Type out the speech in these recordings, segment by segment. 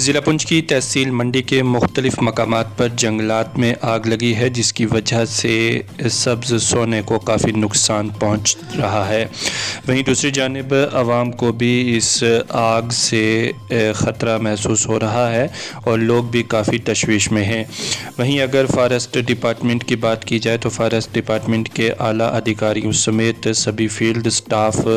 ज़िला पुंछ की तहसील मंडी के मुख्तलिफ़ मकामात पर जंगलात में आग लगी है, जिसकी वजह से सब्ज़ सोने को काफ़ी नुकसान पहुंच रहा है। वहीं दूसरी जानिब आवाम को भी इस आग से ख़तरा महसूस हो रहा है और लोग भी काफ़ी तशवीश में हैं। वहीं अगर फॉरेस्ट डिपार्टमेंट की बात की जाए तो फॉरेस्ट डिपार्टमेंट के आला अधिकारियों समेत सभी फील्ड स्टाफ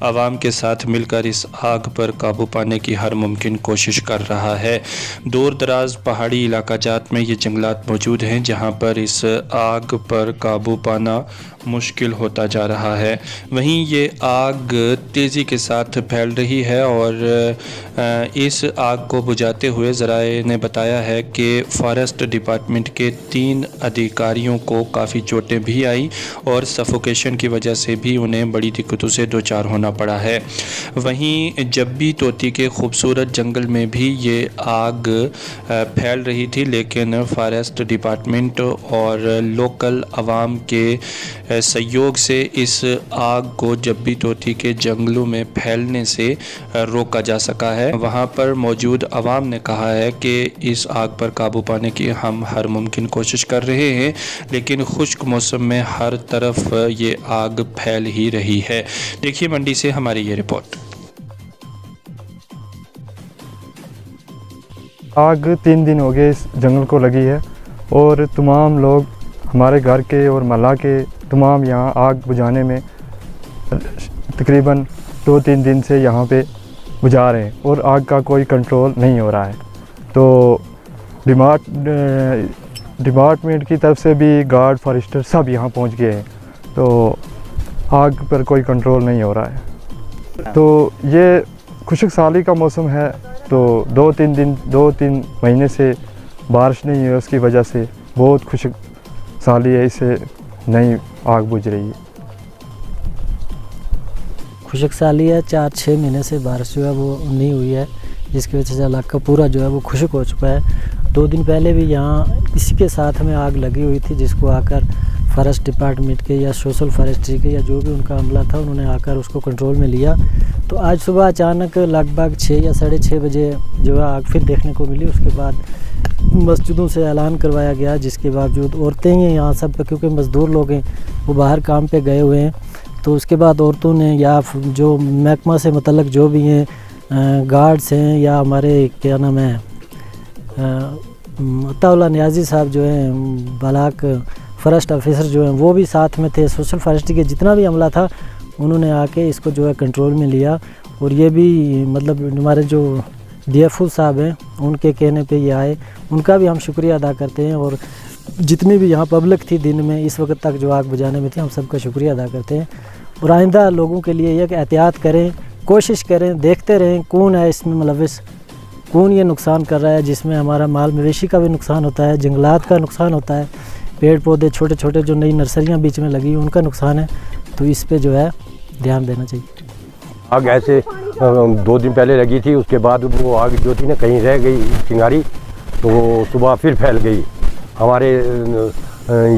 आवाम के साथ मिलकर इस आग पर काबू पाने की हर मुमकिन कोशिश कर रहा है। दूर दराज पहाड़ी इलाका जात में ये जंगलात मौजूद हैं, जहां पर इस आग पर काबू पाना मुश्किल होता जा रहा है। वहीं ये आग तेज़ी के साथ फैल रही है और इस आग को बुझाते हुए ज़राए ने बताया है कि फॉरेस्ट डिपार्टमेंट के 3 अधिकारियों को काफ़ी चोटें भी आई और सफोकेशन की वजह से भी उन्हें बड़ी दिक्कतों से दो चार होना पड़ा है। वहीं जब्बी तोती के खूबसूरत जंगल में भी ये आग फैल रही थी, लेकिन फॉरेस्ट डिपार्टमेंट और लोकल आवाम के सहयोग से इस आग को जब्बी तोती के जंगलों में फैलने से रोका जा सका है। वहां पर मौजूद आवाम ने कहा है कि इस आग पर काबू पाने की हम हर मुमकिन कोशिश कर रहे हैं, लेकिन खुश्क मौसम में हर तरफ ये आग फैल ही रही है। देखिए मंडी से हमारी ये रिपोर्ट। आग 3 दिन हो गए इस जंगल को लगी है और तमाम लोग हमारे घर के और महल्ला के तमाम यहाँ आग बुझाने में तकरीबन 2-3 दिन से यहाँ पे बुझा रहे हैं और आग का कोई कंट्रोल नहीं हो रहा है। तो डिपार्टमेंट की तरफ से भी गार्ड फॉरेस्टर सब यहाँ पहुँच गए हैं, तो आग पर कोई कंट्रोल नहीं हो रहा है। तो ये खुशक साली का मौसम है, तो 2-3 महीने से बारिश नहीं है, उसकी वजह से बहुत खुशक साली है, इससे नई आग बुझ रही है। खुशक साली है, 4-6 महीने से बारिश जो है वो नहीं हुई है, जिसकी वजह से इलाका पूरा जो है वो खुशक हो चुका है। 2 दिन पहले भी यहाँ इसी के साथ में आग लगी हुई थी, जिसको आकर फॉरेस्ट डिपार्टमेंट के या सोशल फॉरेस्ट्री के या जो भी उनका अमला था उन्होंने आकर उसको कंट्रोल में लिया। तो आज सुबह अचानक लगभग 6 या 6:30 बजे जो है आग फिर देखने को मिली। उसके बाद मस्जिदों से ऐलान करवाया गया, जिसके बावजूद औरतें ही हैं यहाँ सब, क्योंकि मज़दूर लोग हैं वो बाहर काम पे गए हुए हैं। तो उसके बाद औरतों ने या जो महकमा से मतलब जो भी हैं गार्ड्स हैं या हमारे क्या नाम है अताउल्ला नियाजी साहब जो हैं ब्लाक फॉरेस्ट ऑफिसर जो हैं वो भी साथ में थे। सोशल फॉरेस्ट्री के जितना भी अमला था उन्होंने आके इसको जो है कंट्रोल में लिया। और ये भी मतलब हमारे जो DFO साहब हैं उनके कहने पे ये आए, उनका भी हम शुक्रिया अदा करते हैं। और जितनी भी यहाँ पब्लिक थी दिन में इस वक्त तक जो आग बुझाने में थी, हम सबका शुक्रिया अदा करते हैं। और आइंदा लोगों के लिए यह कि एहतियात करें, कोशिश करें, देखते रहें कौन है इसमें मुलविस, कौन ये नुकसान कर रहा है, जिसमें हमारा माल मवेशी का भी नुकसान होता है, जंगलात का नुकसान होता है, पेड़ पौधे छोटे छोटे जो नई नर्सरियाँ बीच में लगी उनका नुकसान है। तो इस पे जो है ध्यान देना चाहिए। आग ऐसे 2 दिन पहले लगी थी, उसके बाद वो आग जो थी ना कहीं रह गई चिंगारी, तो सुबह फिर फैल गई। हमारे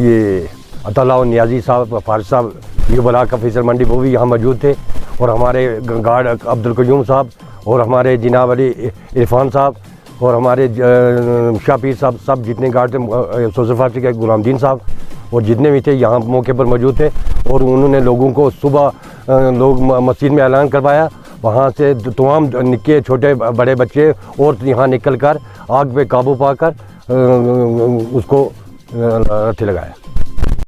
ये अताउल्ला नियाजी साहब फारिस साहब ये ब्लाक ऑफिसर मंडी वो भी यहाँ मौजूद थे, और हमारे गार्ड अब्दुल कयूम साहब और हमारे जनाब अली इरफान साहब और हमारे शापीर साहब, सब जितने गार्ड थे, सोशल फॉरेस्ट्री के गुलामदीन साहब और जितने भी थे यहाँ मौके पर मौजूद थे। और उन्होंने लोगों को सुबह लोग मस्जिद में ऐलान करवाया, वहाँ से तमाम निक्के छोटे बड़े बच्चे और यहाँ निकल कर आग पे काबू पाकर उसको रत्ती लगाया।